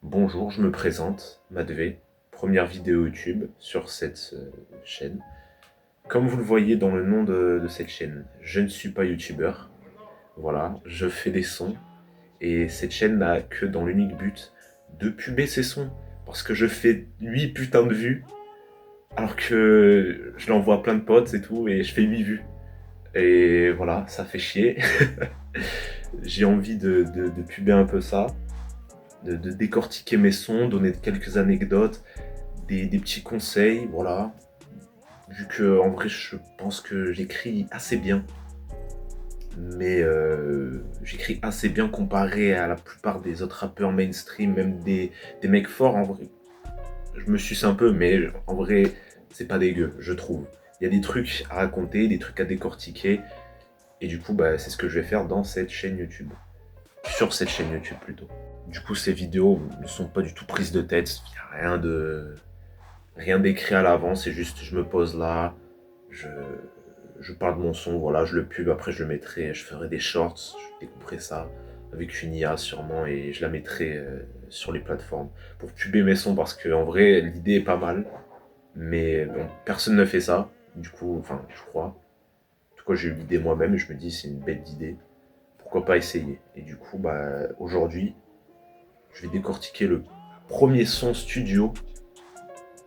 Bonjour, je me présente, Madvé, première vidéo YouTube sur cette chaîne. Comme vous le voyez dans le nom de cette chaîne, je ne suis pas youtubeur. Voilà, je fais des sons et cette chaîne n'a que dans l'unique but de puber ses sons. Parce que je fais 8 putains de vues alors que je l'envoie à plein de potes et tout et je fais 8 vues. Et voilà, ça fait chier. J'ai envie de puber un peu ça, de décortiquer mes sons, donner quelques anecdotes, des petits conseils, voilà. Vu que en vrai, je pense que j'écris assez bien, mais j'écris assez bien comparé à la plupart des autres rappeurs mainstream, même des mecs forts en vrai. Je me suce un peu, mais en vrai, c'est pas dégueu, je trouve. Il y a des trucs à raconter, des trucs à décortiquer, et du coup, bah, c'est ce que je vais faire dans cette chaîne YouTube. Sur cette chaîne YouTube plutôt. Du coup, ces vidéos ne sont pas du tout prises de tête, il n'y a rien d'écrit à l'avance, c'est juste je me pose là, je, je parle de mon son, voilà, je le pub, après je le mettrai, je ferai des shorts, je découperai ça avec une IA sûrement et je la mettrai sur les plateformes pour puber mes sons parce que en vrai l'idée est pas mal, mais bon, personne ne fait ça, du coup, enfin je crois. En tout cas j'ai eu l'idée moi-même et je me dis c'est une bête d'idée, pourquoi pas essayer. Et du coup bah aujourd'hui je vais décortiquer le premier son studio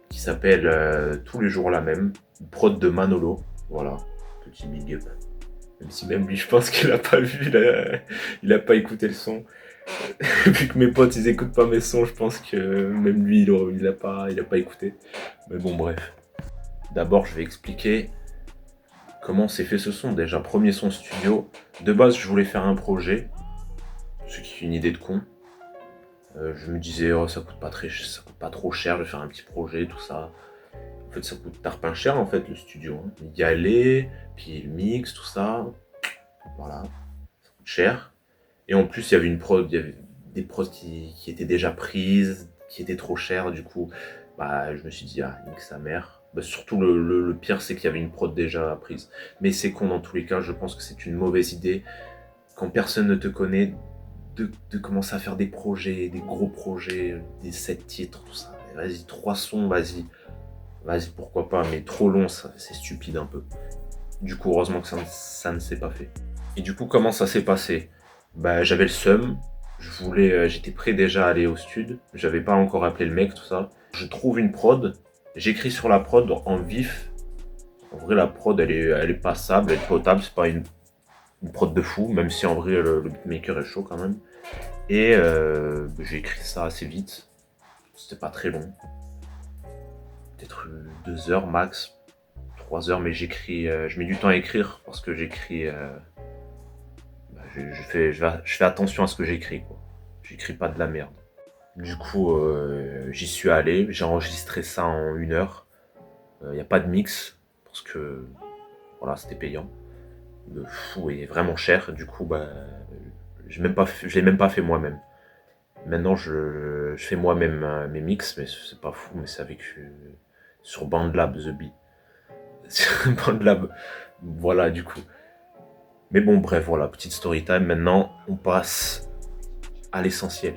qui s'appelle Tous les jours la même, prod de Manolo, voilà, petit big up. Même si même lui, je pense qu'il a pas vu, il a pas écouté le son. Vu que mes potes, ils écoutent pas mes sons, je pense que même lui, il a pas écouté. Mais bon, bref. D'abord, je vais expliquer comment s'est fait ce son. Déjà, premier son studio. De base, je voulais faire un projet, ce qui est une idée de con. Je me disais, oh, ça coûte pas trop cher de faire un petit projet, tout ça. En fait, ça coûte tarpin cher, en fait, le studio. Hein. Y aller, puis le mix, tout ça. Voilà, ça coûte cher. Et en plus, il y avait des prods qui étaient déjà prises, qui étaient trop chères. Du coup, bah, je me suis dit, ah, nique sa mère. Bah, surtout, le pire, c'est qu'il y avait une prod déjà prise. Mais c'est con dans tous les cas, je pense que c'est une mauvaise idée. Quand personne ne te connaît, de commencer à faire des projets, des gros projets, des 7 titres, tout ça. Vas-y, 3 sons, vas-y. Vas-y, pourquoi pas, mais trop long, c'est stupide un peu. Du coup, heureusement que ça ne s'est pas fait. Et du coup, comment ça s'est passé? Bah, j'avais le seum. J'étais prêt déjà à aller au stud. J'avais pas encore appelé le mec, tout ça. Je trouve une prod. J'écris sur la prod en vif. En vrai, la prod, elle est passable, elle est potable. C'est pas une prod de fou, même si en vrai, le beatmaker est chaud quand même. Et j'ai écrit ça assez vite. C'était pas très long. Peut-être 2 heures max. 3 heures, mais je mets du temps à écrire parce que j'écris. Bah, je fais attention à ce que j'écris, quoi. J'écris pas de la merde. Du coup, j'y suis allé, j'ai enregistré ça en 1 heure. Il n'y a pas de mix parce que voilà, c'était payant. Le fou est vraiment cher. Du coup, bah, je l'ai même pas fait moi-même. Maintenant, je fais moi-même mes mix, mais c'est pas fou, mais c'est avec sur BandLab The Bee. Sur BandLab, voilà, du coup. Mais bon, bref, voilà, petite story time. Maintenant, on passe à l'essentiel.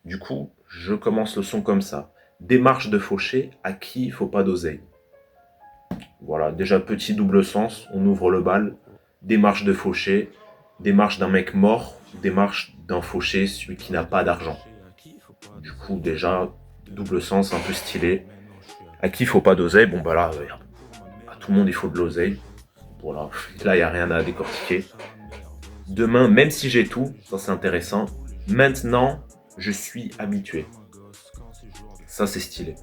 Du coup, je commence le son comme ça. Démarche de fauché, à qui il faut pas d'oseille. Voilà, déjà petit double sens, on ouvre le bal. Démarche de fauché, démarche d'un mec mort, démarche d'un fauché, celui qui n'a pas d'argent. Du coup, déjà, double sens, un peu stylé. À qui il faut pas d'oseille? Bon, bah là, à tout le monde il faut de l'oseille. Voilà, là, il n'y a rien à décortiquer. Demain, même si j'ai tout, ça c'est intéressant. Maintenant, je suis habitué. Ça, c'est stylé.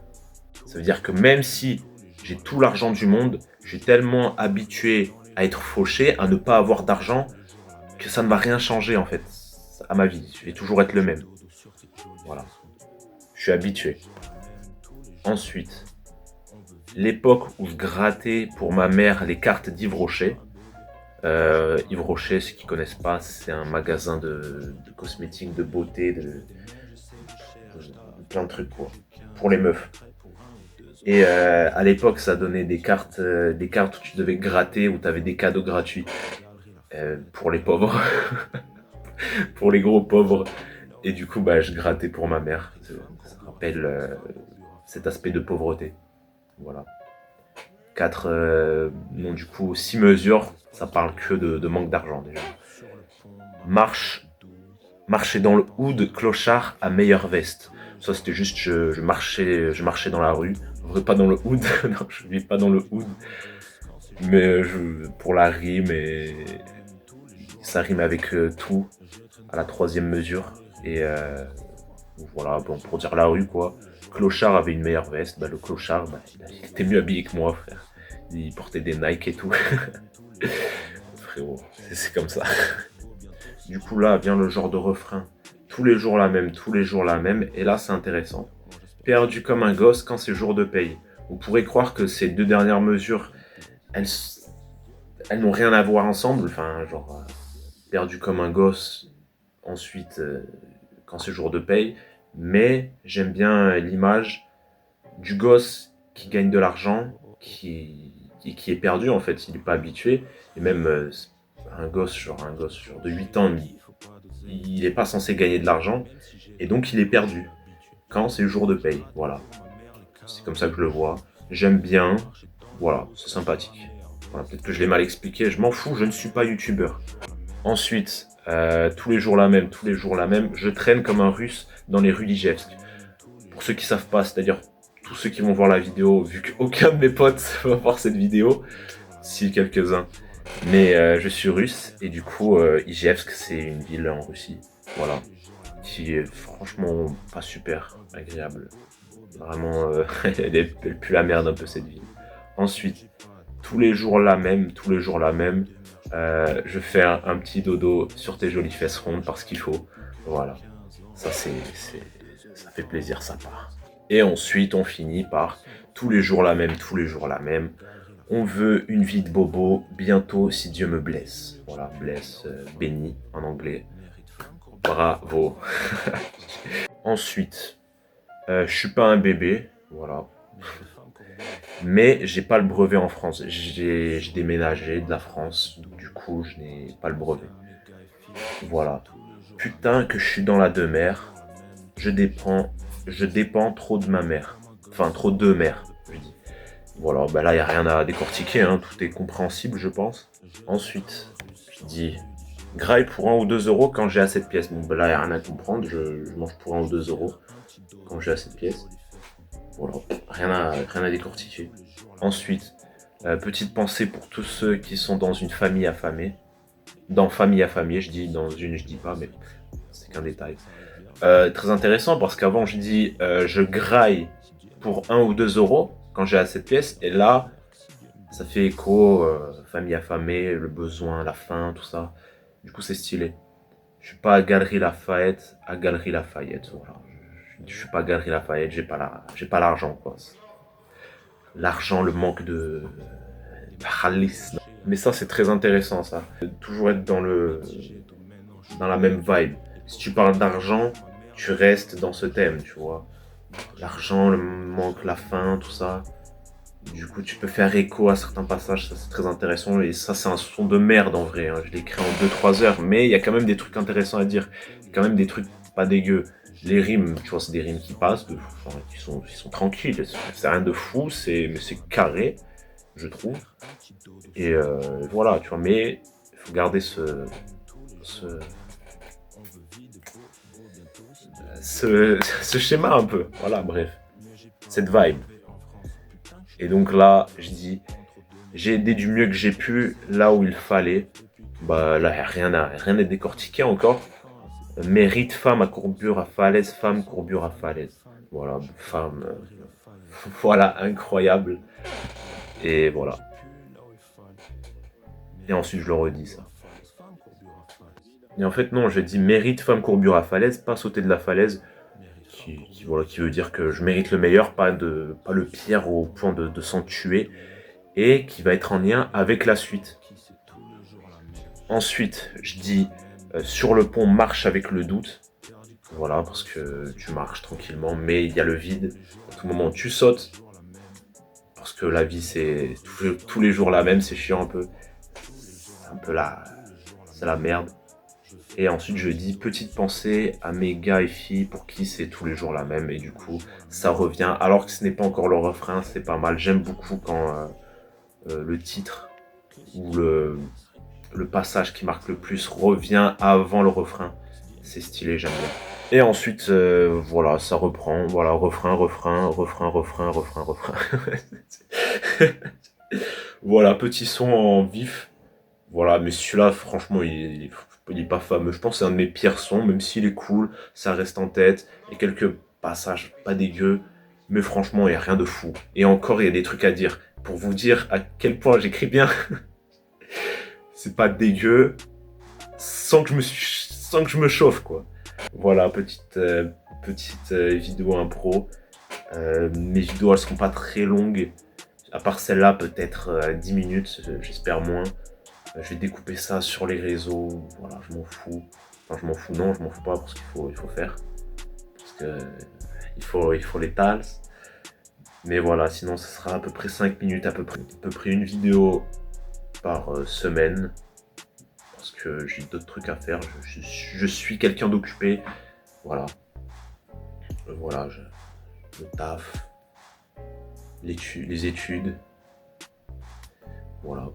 Ça veut dire que même si j'ai tout l'argent du monde, je suis tellement habitué à être fauché, à ne pas avoir d'argent, que ça ne va rien changer en fait à ma vie. Je vais toujours être le même. Voilà. Je suis habitué. Ensuite, l'époque où je grattais pour ma mère les cartes d'Yves Rocher. Yves Rocher, ceux qui ne connaissent pas, c'est un magasin de cosmétiques, de beauté, de plein de trucs quoi. Pour les meufs. Et à l'époque, ça donnait des cartes où tu devais gratter, où tu avais des cadeaux gratuits pour les pauvres, pour les gros pauvres. Et du coup, bah, je grattais pour ma mère. Ça rappelle cet aspect de pauvreté. Voilà. 4, non, du coup, 6 mesures, ça parle que de manque d'argent déjà. Marche, marcher dans le hood, clochard à meilleure veste. Ça, c'était juste, je marchais dans la rue. En vrai, pas dans le hood, non, je vis pas dans le hood. Mais pour la rime, et ça rime avec tout, à la troisième mesure. Et voilà, bon, pour dire la rue, quoi. Clochard avait une meilleure veste. Bah, le clochard, bah, il était mieux habillé que moi, frère. Il portait des Nike et tout. Frérot, c'est comme ça. Du coup, là vient le genre de refrain. Tous les jours la même, tous les jours la même. Et là, c'est intéressant. Perdu comme un gosse quand c'est jour de paye. Vous pourrez croire que ces deux dernières mesures, elles, elles n'ont rien à voir ensemble. Enfin, genre, perdu comme un gosse, ensuite, quand c'est jour de paye. Mais j'aime bien l'image du gosse qui gagne de l'argent, qui est perdu en fait, il n'est pas habitué. Et même un gosse, genre de 8 ans, il n'est pas censé gagner de l'argent. Et donc il est perdu quand c'est le jour de paye. Voilà. C'est comme ça que je le vois. J'aime bien. Voilà, c'est sympathique. Voilà, peut-être que je l'ai mal expliqué. Je m'en fous, je ne suis pas youtubeur. Ensuite, tous les jours la même, tous les jours la même. Je traîne comme un russe dans les rues d'Ijevsk. Pour ceux qui savent pas, c'est-à-dire tous ceux qui vont voir la vidéo, vu qu'aucun de mes potes va voir cette vidéo, si quelques-uns. Mais je suis russe et du coup, Ijevsk, c'est une ville en Russie, voilà, qui est franchement pas super agréable. Vraiment, elle pue la merde un peu cette ville. Ensuite, tous les jours la même, tous les jours la même. Je fais un petit dodo sur tes jolies fesses rondes parce qu'il faut. Voilà. Ça, ça fait plaisir, ça part. Et ensuite, on finit par tous les jours la même, tous les jours la même. On veut une vie de bobo, bientôt si Dieu me blesse. Voilà, blesse, béni en anglais. Bravo. Ensuite, je suis pas un bébé, voilà. Mais j'ai pas le brevet en France. J'ai déménagé de la France, donc du coup, je n'ai pas le brevet. Voilà. Putain que je suis dans la demeure. Je dépends, je dépends trop de ma mère. Enfin, trop de mère, je dis. Voilà, bah là, il n'y a rien à décortiquer, hein, tout est compréhensible, je pense. Ensuite, je dis, graille pour 1 ou 2 € quand j'ai assez de pièces. Bon, bah là, il n'y a rien à comprendre, je mange pour 1 ou 2 € quand j'ai assez de pièces. Voilà, rien à décortiquer. Ensuite, petite pensée pour tous ceux qui sont dans une famille affamée. Dans famille affamée, je dis, dans une, je dis pas, mais c'est qu'un détail. Très intéressant parce qu'avant, je dis, je graille pour 1 ou 2 € quand j'ai assez de pièces. Et là, ça fait écho, famille affamée, le besoin, la faim, tout ça. Du coup, c'est stylé. Je suis pas à Galerie Lafayette, à Galerie Lafayette. Voilà. Je suis pas à Galerie Lafayette, j'ai pas l'argent, quoi. L'argent, le manque de Khalis. Mais ça, c'est très intéressant, ça. Toujours être dans la même vibe. Si tu parles d'argent, tu restes dans ce thème, tu vois. L'argent, le manque, la faim, tout ça. Du coup, tu peux faire écho à certains passages, ça c'est très intéressant. Et ça, c'est un son de merde en vrai. Hein. Je l'ai écrit en 2-3 heures, mais il y a quand même des trucs intéressants à dire. Il y a quand même des trucs pas dégueux. Les rimes, tu vois, c'est des rimes qui passent, enfin, qui sont tranquilles. C'est rien de fou, mais c'est carré, je trouve. Et voilà, tu vois, mais il faut garder ce, ce schéma un peu. Voilà, bref. Cette vibe. Et donc là, je dis, j'ai aidé du mieux que j'ai pu là où il fallait. Bah là, rien à décortiquer encore. Mérite femme à courbure à falaise, femme courbure à falaise. Voilà, femme. Voilà, incroyable. Et voilà. Et ensuite, je le redis ça. Et en fait, non, je dis mérite femme courbure à falaise, pas sauter de la falaise. Voilà, qui veut dire que je mérite le meilleur, pas le pire au point de s'en tuer. Et qui va être en lien avec la suite. Ensuite, je dis sur le pont, marche avec le doute. Voilà, parce que tu marches tranquillement, mais il y a le vide. À tout moment, tu sautes. Parce que la vie, c'est tous les jours la même, c'est chiant un peu. C'est un peu c'est la merde. Et ensuite, je dis petite pensée à mes gars et filles pour qui c'est tous les jours la même. Et du coup, ça revient. Alors que ce n'est pas encore le refrain, c'est pas mal. J'aime beaucoup quand le titre ou le passage qui marque le plus revient avant le refrain. C'est stylé, j'aime bien. Et ensuite, voilà, ça reprend. Voilà, refrain, refrain, refrain, refrain, refrain, refrain. Voilà, petit son en vif. Voilà, mais celui-là, franchement, il est pas fameux. Je pense que c'est un de mes pires sons, même s'il est cool, ça reste en tête. Il y a quelques passages pas dégueux, mais franchement, il n'y a rien de fou. Et encore, il y a des trucs à dire. Pour vous dire à quel point j'écris bien, c'est pas dégueu, sans que je me chauffe, quoi. Voilà, petite vidéo impro. Mes vidéos, elles seront pas très longues. À part celle-là, peut-être 10 minutes, j'espère moins. Je vais découper ça sur les réseaux, voilà, je m'en fous. Enfin, je m'en fous, non, je m'en fous pas parce il faut faire. Parce que il faut les tals. Mais voilà, sinon, ce sera à peu près 5 minutes, à peu près une vidéo par semaine. Parce que j'ai d'autres trucs à faire. Je suis quelqu'un d'occupé. Voilà. Voilà, le taf, les études. Voilà,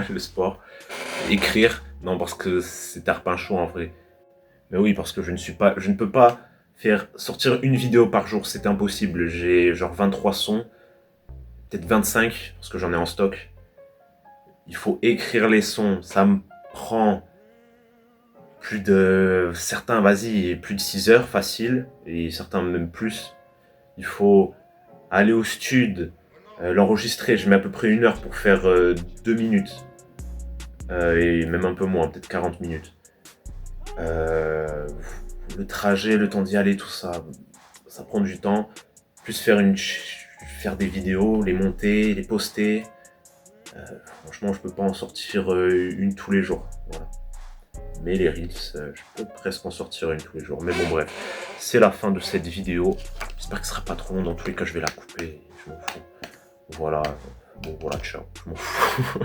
le sport. Écrire, non, parce que c'est tarpin chaud en vrai. Mais oui, parce que je ne peux pas faire sortir une vidéo par jour, c'est impossible. J'ai genre 23 sons, peut-être 25, parce que j'en ai en stock. Il faut écrire les sons, ça me prend certains, vas-y, plus de 6 heures facile, et certains même plus. Il faut aller au stud, l'enregistrer, je mets à peu près 1 heure pour faire 2 minutes. Et même un peu moins, peut-être 40 minutes. Le trajet, le temps d'y aller, tout ça, ça prend du temps. Plus faire des vidéos, les monter, les poster. Franchement, je peux pas en sortir une tous les jours. Voilà. Mais les Reels, je peux presque en sortir une tous les jours. Mais bon, bref, c'est la fin de cette vidéo. J'espère que ce sera pas trop long. Dans tous les cas, je vais la couper. Je m'en fous. Voilà. Bon, voilà, ciao. Je m'en fous.